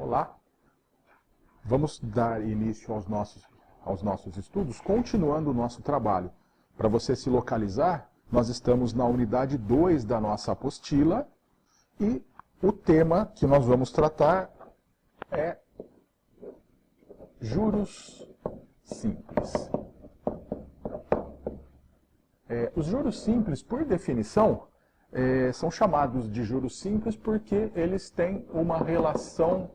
Olá, vamos dar início aos nossos estudos, continuando o nosso trabalho. Para você se localizar, nós estamos na unidade 2 da nossa apostila e o tema que nós vamos tratar é juros simples. Os juros simples, por definição, são chamados de juros simples porque eles têm uma relação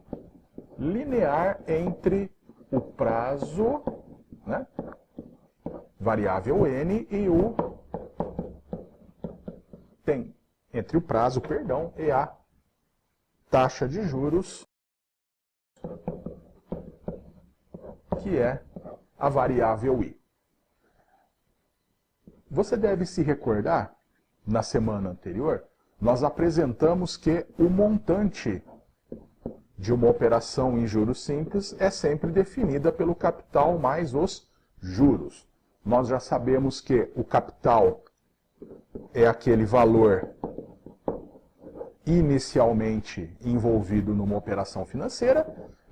linear entre o prazo, né, variável n, e entre o prazo, e a taxa de juros, que é a variável i. Você deve se recordar, na semana anterior, nós apresentamos que o montante de uma operação em juros simples é sempre definida pelo capital mais os juros. Nós já sabemos que o capital é aquele valor inicialmente envolvido numa operação financeira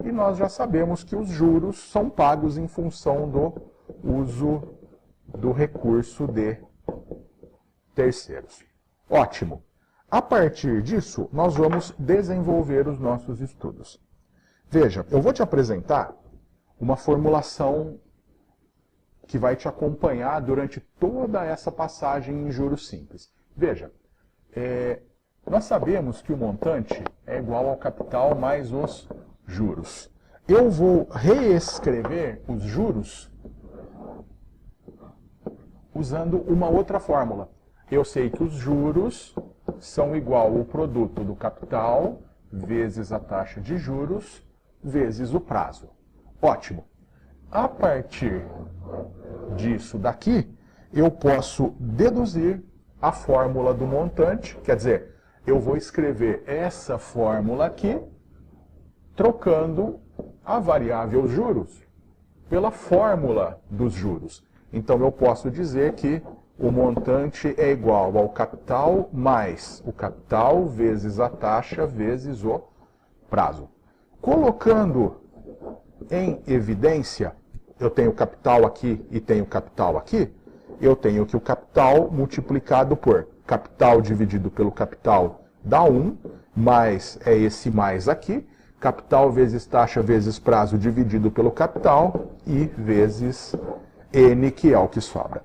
e nós já sabemos que os juros são pagos em função do uso do recurso de terceiros. Ótimo! A partir disso, nós vamos desenvolver os nossos estudos. Veja, eu vou te apresentar uma formulação que vai te acompanhar durante toda essa passagem em juros simples. Veja, nós sabemos que o montante é igual ao capital mais os juros. Eu vou reescrever os juros usando uma outra fórmula. Eu sei que os juros são igual ao produto do capital vezes a taxa de juros vezes o prazo. Ótimo. A partir disso daqui, eu posso deduzir a fórmula do montante, quer dizer, eu vou escrever essa fórmula aqui, trocando a variável juros pela fórmula dos juros. Então eu posso dizer que o montante é igual ao capital mais o capital vezes a taxa vezes o prazo. Colocando em evidência, eu tenho capital aqui e tenho capital aqui, eu tenho que o capital multiplicado por capital dividido pelo capital dá 1, mais é esse mais aqui, capital vezes taxa vezes prazo dividido pelo capital e vezes n, que é o que sobra.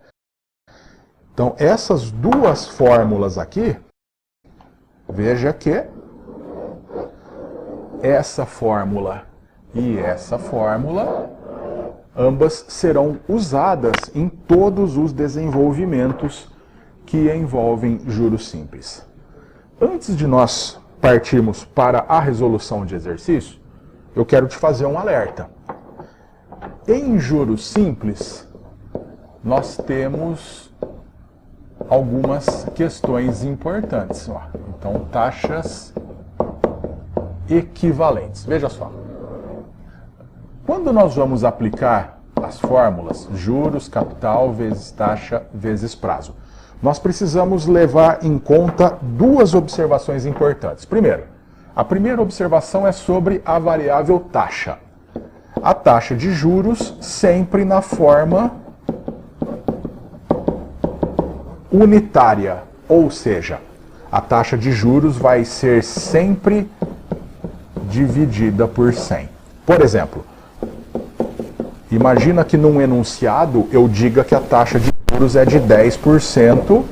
Então, essas duas fórmulas aqui, veja que essa fórmula e essa fórmula, ambas serão usadas em todos os desenvolvimentos que envolvem juros simples. Antes de nós partirmos para a resolução de exercício, eu quero te fazer um alerta. Em juros simples, nós temos algumas questões importantes. Então, taxas equivalentes. Veja só. Quando nós vamos aplicar as fórmulas juros, capital, vezes taxa, vezes prazo, nós precisamos levar em conta duas observações importantes. Primeiro, a primeira observação é sobre a variável taxa. A taxa de juros sempre na forma unitária, ou seja, a taxa de juros vai ser sempre dividida por 100. Por exemplo, imagina que num enunciado eu diga que a taxa de juros é de 10%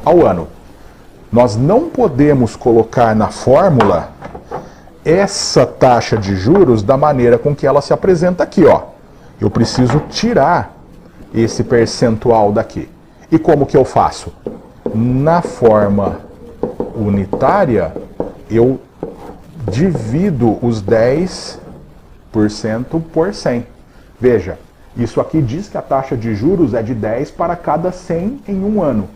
ao ano. Nós não podemos colocar na fórmula essa taxa de juros da maneira com que ela se apresenta aqui, ó. Eu preciso tirar esse percentual daqui. E como que eu faço? Na forma unitária, eu divido os 10% por 100. Veja, isso aqui diz que a taxa de juros é de 10 para cada 100 em um ano.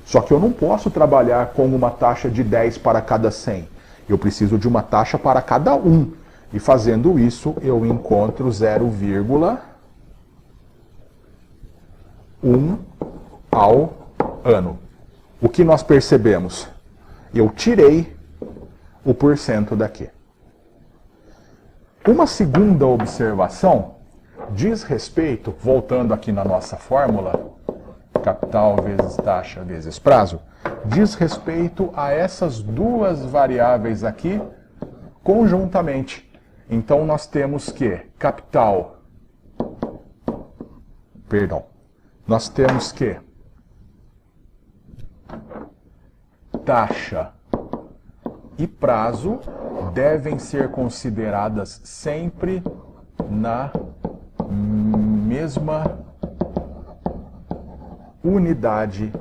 Só que eu não posso trabalhar com uma taxa de 10 para cada 100. Eu preciso de uma taxa para cada um. E fazendo isso, eu encontro 0,1 ao ano. O que nós percebemos? Eu tirei o porcento daqui. Uma segunda observação diz respeito, voltando aqui na nossa fórmula, capital vezes taxa vezes prazo, diz respeito a essas duas variáveis aqui conjuntamente. Então nós temos que nós temos que taxa e prazo devem ser consideradas sempre na mesma unidade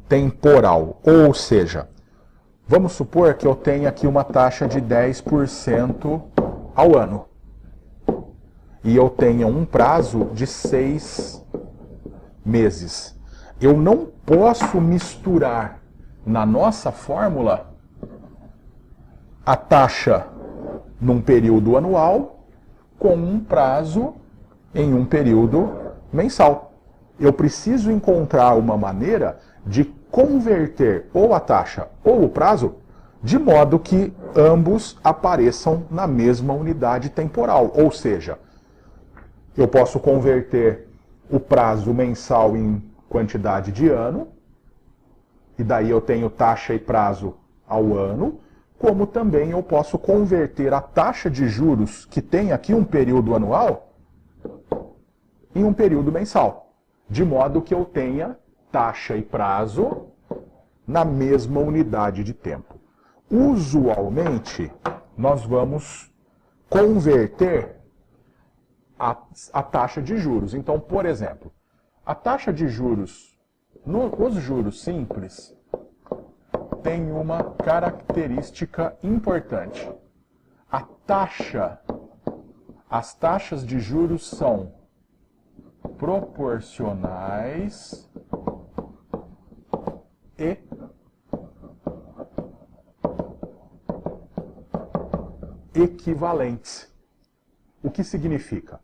temporal. Ou seja, vamos supor que eu tenha aqui uma taxa de 10% ao ano. E eu tenha um prazo de 6 meses. Eu não posso misturar na nossa fórmula a taxa num período anual com um prazo em um período mensal. Eu preciso encontrar uma maneira de converter ou a taxa ou o prazo de modo que ambos apareçam na mesma unidade temporal. Ou seja, eu posso converter o prazo mensal em quantidade de ano, e daí eu tenho taxa e prazo ao ano, como também eu posso converter a taxa de juros, que tem aqui um período anual, em um período mensal, de modo que eu tenha taxa e prazo na mesma unidade de tempo. Usualmente, nós vamos converter a taxa de juros. Então, por exemplo, a taxa de juros, os juros simples, tem uma característica importante. As taxas de juros são proporcionais e equivalentes. O que significa?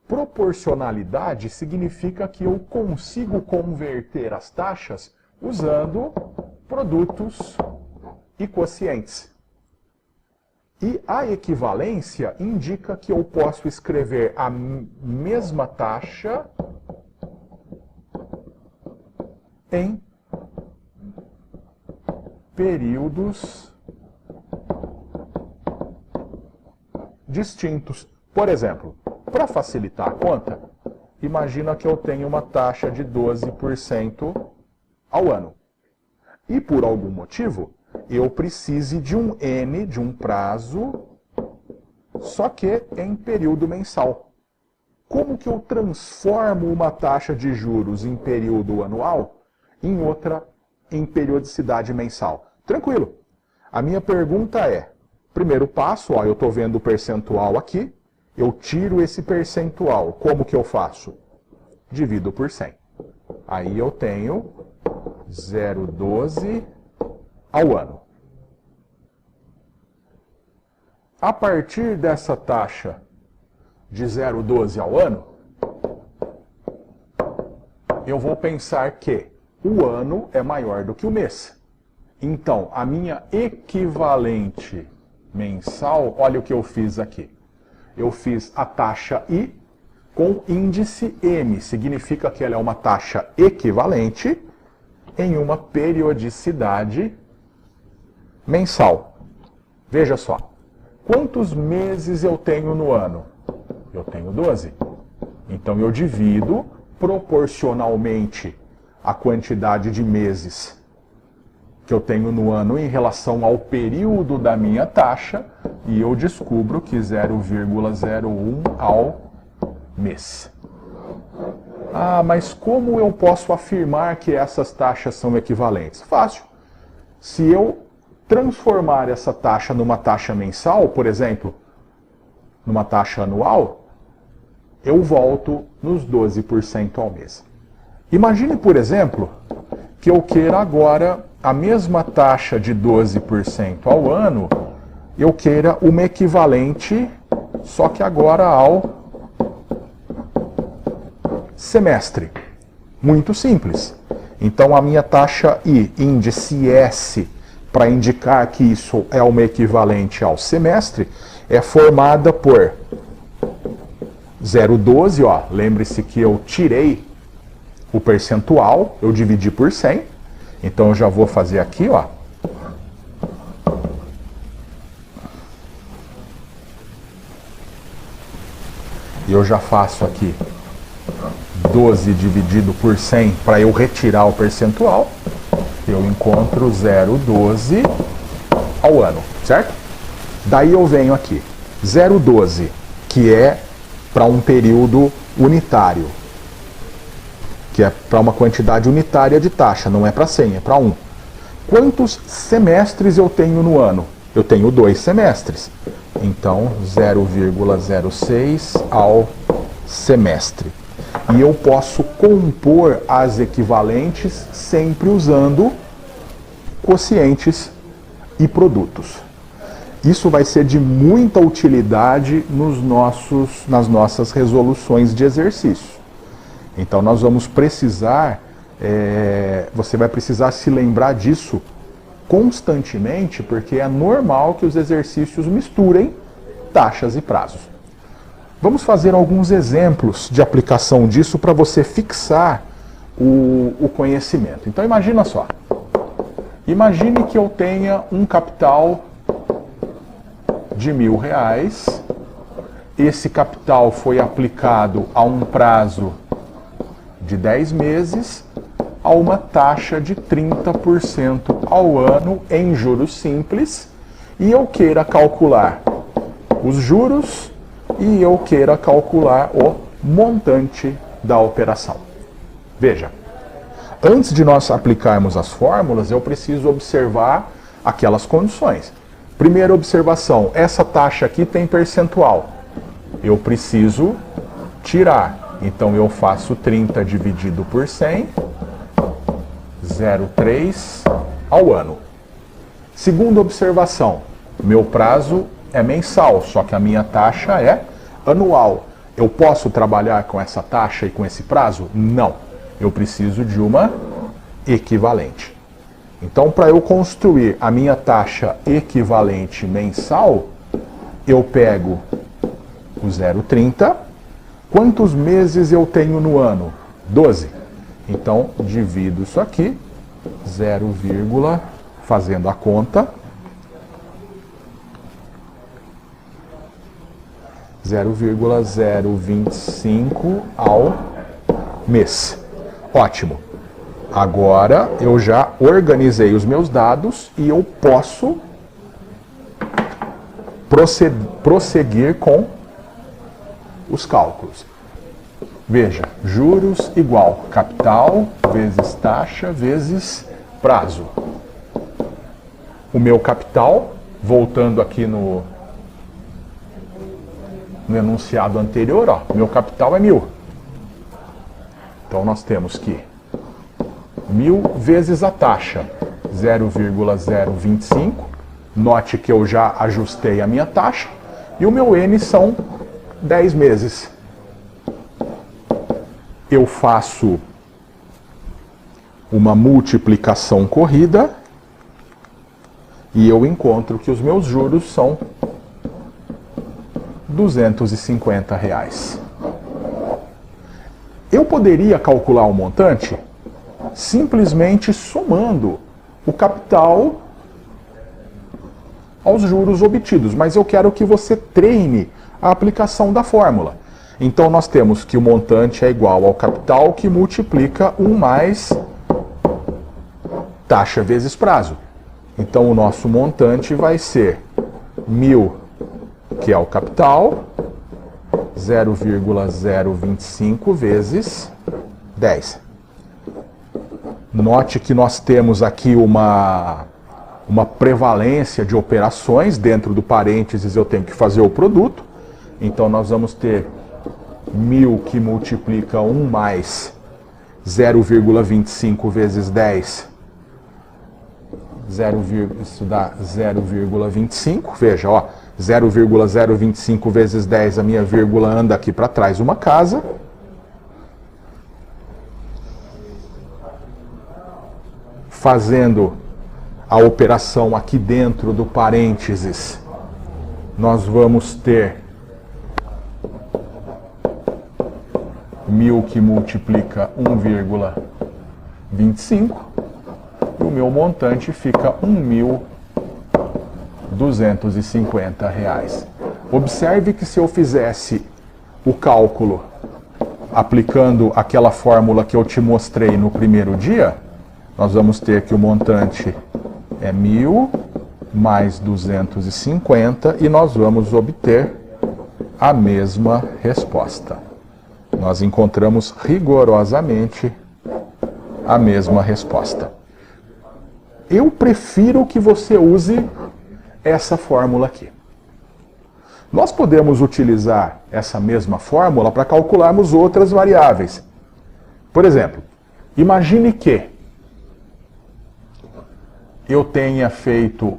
Proporcionalidade significa que eu consigo converter as taxas usando produtos e quocientes. E a equivalência indica que eu posso escrever a mesma taxa em períodos distintos. Por exemplo, para facilitar a conta, imagina que eu tenho uma taxa de 12% ao ano. E por algum motivo, eu precise de um N, de um prazo, só que em período mensal. Como que eu transformo uma taxa de juros em período anual em outra em periodicidade mensal? Tranquilo. A minha pergunta é, primeiro passo, ó, eu estou vendo o percentual aqui, eu tiro esse percentual. Como que eu faço? Divido por 100. Aí eu tenho 0,12 ao ano. A partir dessa taxa de 0,12 ao ano, eu vou pensar que o ano é maior do que o mês. Então, a minha equivalente mensal, olha o que eu fiz aqui. Eu fiz a taxa I com índice M. Significa que ela é uma taxa equivalente em uma periodicidade mensal. Veja só. Quantos meses eu tenho no ano? Eu tenho 12. Então eu divido proporcionalmente a quantidade de meses que eu tenho no ano em relação ao período da minha taxa e eu descubro que 0,01 ao mês. Ah, mas como eu posso afirmar que essas taxas são equivalentes? Fácil. Se eu transformar essa taxa numa taxa mensal, por exemplo, numa taxa anual, eu volto nos 12% ao mês. Imagine, por exemplo, que eu queira agora a mesma taxa de 12% ao ano, eu queira uma equivalente, só que agora ao semestre. Muito simples. Então a minha taxa I, índice S, para indicar que isso é uma equivalente ao semestre, é formada por 0,12, ó, lembre-se que eu tirei o percentual, eu dividi por 100, então eu já vou fazer aqui, ó. E eu já faço aqui 12 dividido por 100 para eu retirar o percentual. Eu encontro 0,12 ao ano, certo? Daí eu venho aqui, 0,12, que é para um período unitário, que é para uma quantidade unitária de taxa, não é para 100, é para 1. Quantos semestres eu tenho no ano? Eu tenho 2 semestres. Então, 0,06 ao semestre. E eu posso compor as equivalentes sempre usando quocientes e produtos. Isso vai ser de muita utilidade nas nossas resoluções de exercício. Então nós vamos precisar, você vai precisar se lembrar disso constantemente, porque é normal que os exercícios misturem taxas e prazos. Vamos fazer alguns exemplos de aplicação disso para você fixar o conhecimento. Então imagina só. Imagine que eu tenha um capital de R$1.000. Esse capital foi aplicado a um prazo de 10 meses a uma taxa de 30% ao ano em juros simples, e eu queira calcular os juros e eu queira calcular o montante da operação. Veja, antes de nós aplicarmos as fórmulas, eu preciso observar aquelas condições. Primeira observação, essa taxa aqui tem percentual. Eu preciso tirar. Então eu faço 30 dividido por 100, 0,3 ao ano. Segunda observação, meu prazo é mensal, só que a minha taxa é anual. Eu posso trabalhar com essa taxa e com esse prazo? Não. Eu preciso de uma equivalente. Então, para eu construir a minha taxa equivalente mensal, eu pego o 0,30. Quantos meses eu tenho no ano? 12. Então, divido isso aqui, 0, fazendo a conta, 0,025 ao mês. Ótimo. Agora eu já organizei os meus dados e eu posso prosseguir com os cálculos. Veja, juros igual capital vezes taxa vezes prazo. O meu capital, voltando aqui no enunciado anterior, ó, meu capital é 1.000. Então nós temos que 1.000 vezes a taxa, 0,025. Note que eu já ajustei a minha taxa. E o meu N são 10 meses. Eu faço uma multiplicação corrida e eu encontro que os meus juros são R$250. Eu poderia calcular o montante simplesmente somando o capital aos juros obtidos, mas eu quero que você treine a aplicação da fórmula. Então nós temos que o montante é igual ao capital que multiplica 1 mais taxa vezes prazo. Então o nosso montante vai ser 1.000, que é o capital, 0,025 vezes 10. Note que nós temos aqui uma prevalência de operações. Dentro do parênteses eu tenho que fazer o produto. Então nós vamos ter 1.000 que multiplica 1 mais 0,25 vezes 10. Isso dá 0,25. Veja, ó, 0,025 vezes 10, a minha vírgula anda aqui para trás uma casa. Fazendo a operação aqui dentro do parênteses, nós vamos ter 1.000 que multiplica 1,25 e o meu montante fica R$ 1.250. Observe que se eu fizesse o cálculo aplicando aquela fórmula que eu te mostrei no primeiro dia, nós vamos ter que o montante é 1.000 mais 250 e nós vamos obter a mesma resposta. Nós encontramos rigorosamente a mesma resposta. Eu prefiro que você use essa fórmula aqui. Nós podemos utilizar essa mesma fórmula para calcularmos outras variáveis. Por exemplo, imagine que eu tenha feito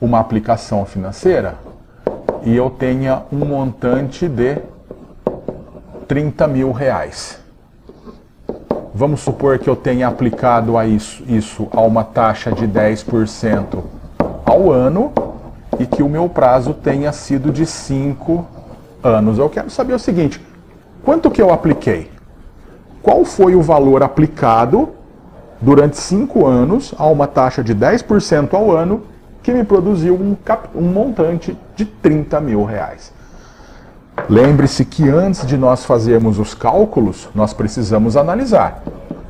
uma aplicação financeira e eu tenha um montante de R$30.000. Vamos supor que eu tenha aplicado a isso a uma taxa de 10% ao ano e que o meu prazo tenha sido de 5 anos. Eu quero saber o seguinte: quanto que eu apliquei? Qual foi o valor aplicado durante 5 anos a uma taxa de 10% ao ano que me produziu um montante de R$30.000? Lembre-se que antes de nós fazermos os cálculos, nós precisamos analisar.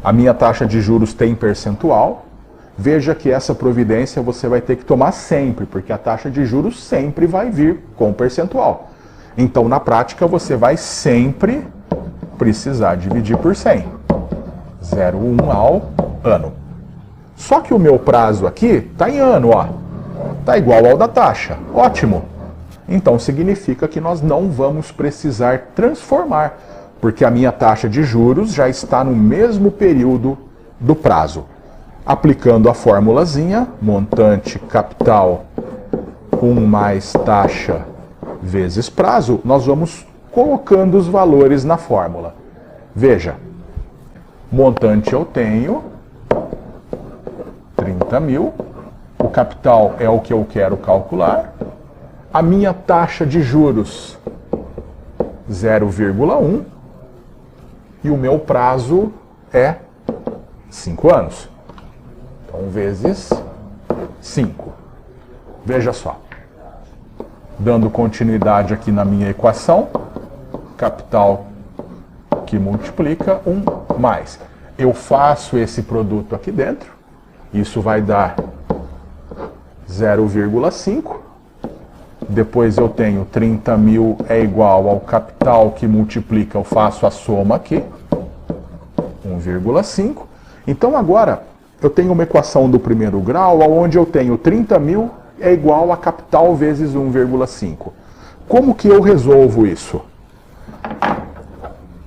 A minha taxa de juros tem percentual. Veja que essa providência você vai ter que tomar sempre, porque a taxa de juros sempre vai vir com percentual. Então, na prática, você vai sempre precisar dividir por 100. 0,1 ao ano. Só que o meu prazo aqui está em ano, ó. Está igual ao da taxa. Ótimo! Então significa que nós não vamos precisar transformar, porque a minha taxa de juros já está no mesmo período do prazo. Aplicando a formulazinha, montante capital 1 mais taxa vezes prazo, nós vamos colocando os valores na fórmula. Veja, montante eu tenho 30.000, o capital é o que eu quero calcular, a minha taxa de juros 0,1 e o meu prazo é 5 anos. Então, vezes 5. Veja só. Dando continuidade aqui na minha equação, capital que multiplica 1 mais. Eu faço esse produto aqui dentro, isso vai dar 0,5. Depois eu tenho 30.000 é igual ao capital que multiplica, eu faço a soma aqui, 1,5. Então agora eu tenho uma equação do primeiro grau, onde eu tenho 30.000 é igual a capital vezes 1,5. Como que eu resolvo isso?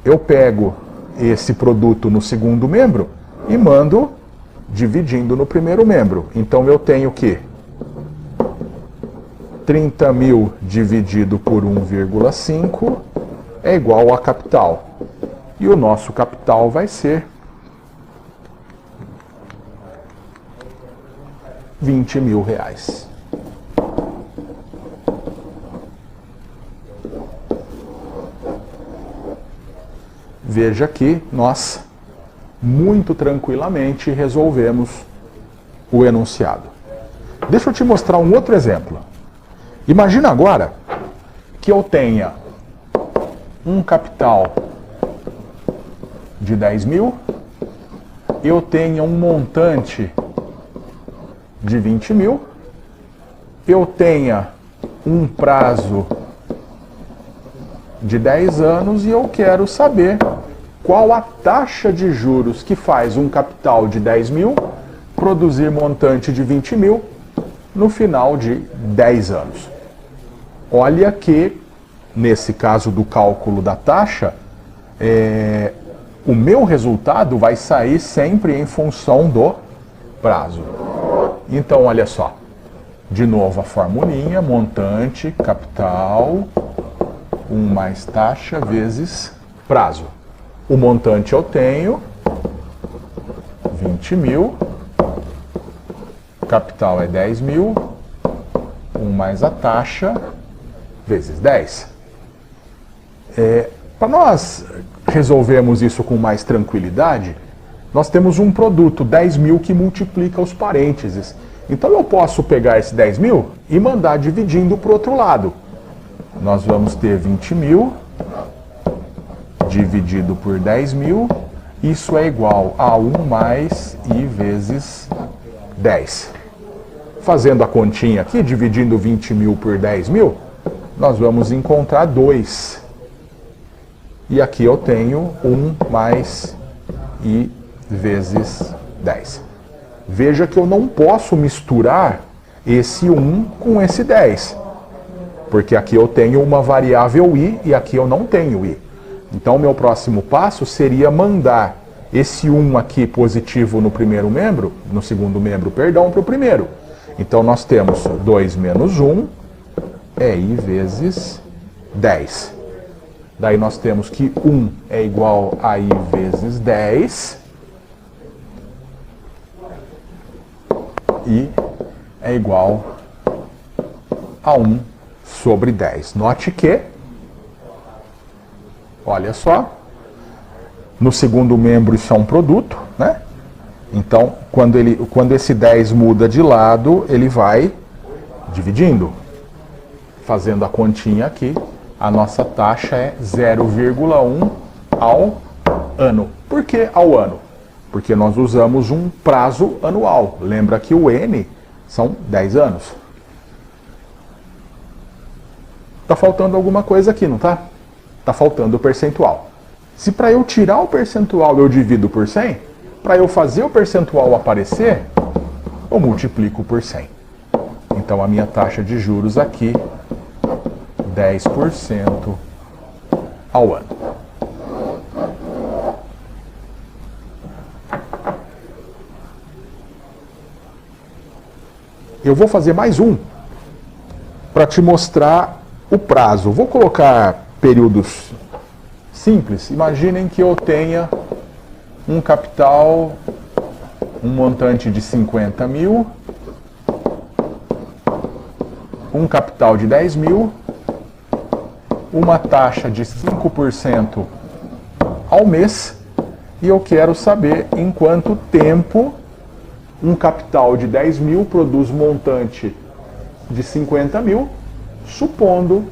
Eu pego esse produto no segundo membro e mando dividindo no primeiro membro. Então eu tenho que 30.000 dividido por 1,5 é igual a capital. E o nosso capital vai ser R$20.000. Veja que nós, muito tranquilamente, resolvemos o enunciado. Deixa eu te mostrar um outro exemplo. Imagina agora que eu tenha um capital de 10.000, eu tenha um montante de 20.000, eu tenha um prazo de 10 anos e eu quero saber qual a taxa de juros que faz um capital de 10.000 produzir montante de 20.000 no final de 10 anos. Olha que, nesse caso do cálculo da taxa, o meu resultado vai sair sempre em função do prazo. Então, olha só. De novo a formulinha, montante, capital, 1 mais taxa vezes prazo. O montante eu tenho 20.000 capital é 10 mil, 1 mais a taxa, vezes 10. Para nós resolvermos isso com mais tranquilidade, nós temos um produto, 10 mil, que multiplica os parênteses. Então eu posso pegar esse 10 mil e mandar dividindo para o outro lado. Nós vamos ter 20 mil dividido por 10 mil. Isso é igual a 1 mais I vezes 10. Fazendo a continha aqui, dividindo 20 mil por 10 mil, nós vamos encontrar 2. E aqui eu tenho 1 mais I vezes 10. Veja que eu não posso misturar esse 1 com esse 10. Porque aqui eu tenho uma variável I e aqui eu não tenho I. Então, o meu próximo passo seria mandar esse 1 aqui positivo no primeiro membro, no segundo membro, perdão, para o primeiro. Então, nós temos 2 menos 1 é I vezes 10. Daí nós temos que 1 é igual a I vezes 10. I é igual a 1 sobre 10. Note que, olha só, no segundo membro isso é um produto, né? Então, quando esse 10 muda de lado, ele vai dividindo. Fazendo a continha aqui, a nossa taxa é 0,1 ao ano. Por que ao ano? Porque nós usamos um prazo anual. Lembra que o N são 10 anos. Tá faltando alguma coisa aqui, não tá? Tá faltando o percentual. Se para eu tirar o percentual eu divido por 100, para eu fazer o percentual aparecer, eu multiplico por 100. Então a minha taxa de juros aqui, 10% ao ano. Eu vou fazer mais um para te mostrar o prazo. Vou colocar períodos simples. Imaginem que eu tenha um capital, um montante de 50 mil, um capital de 10 mil, uma taxa de 5% ao mês, e eu quero saber em quanto tempo um capital de 10 mil produz montante de 50 mil, supondo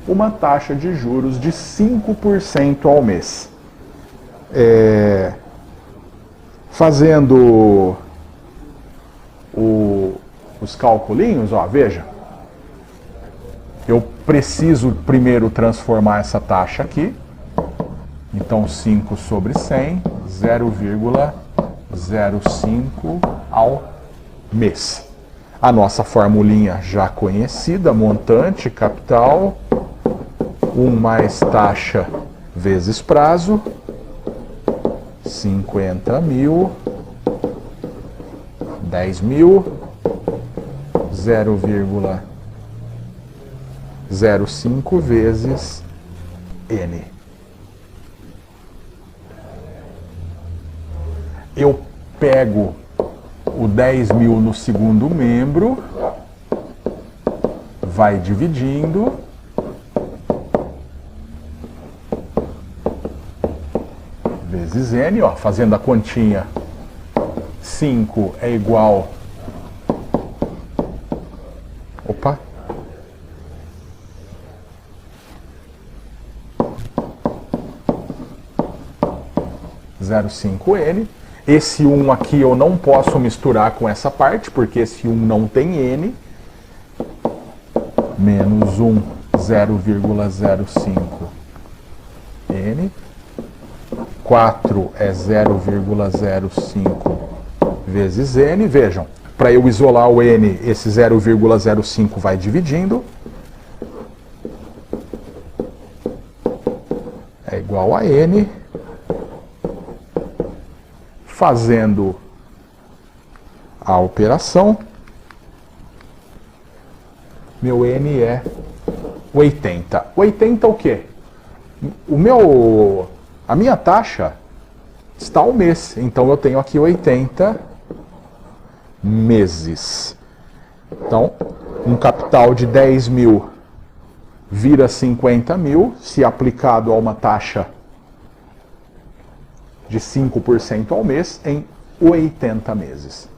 uma taxa de juros de 5% ao mês. Fazendo os calculinhos, ó, veja. Eu preciso primeiro transformar essa taxa aqui. Então, 5 sobre 100, 0,05 ao mês. A nossa formulinha já conhecida, montante, capital, 1 mais taxa vezes prazo, 50 mil, 10 mil, 0,05 vezes N. Eu pego o 10 mil no segundo membro, vai dividindo, vezes N, ó, fazendo a continha, 5 é igual, opa, (0,5N). Esse 1 aqui eu não posso misturar com essa parte, porque esse 1 não tem N. Menos 1, 0,05 N. 4 é 0,05 vezes N. Vejam, para eu isolar o N, esse 0,05 vai dividindo. É igual a N. Fazendo a operação, meu N é 80. 80 o quê? A minha taxa está ao mês, então eu tenho aqui 80 meses. Então, um capital de 10 mil vira 50 mil, se aplicado a uma taxa de 5% ao mês, em 80 meses.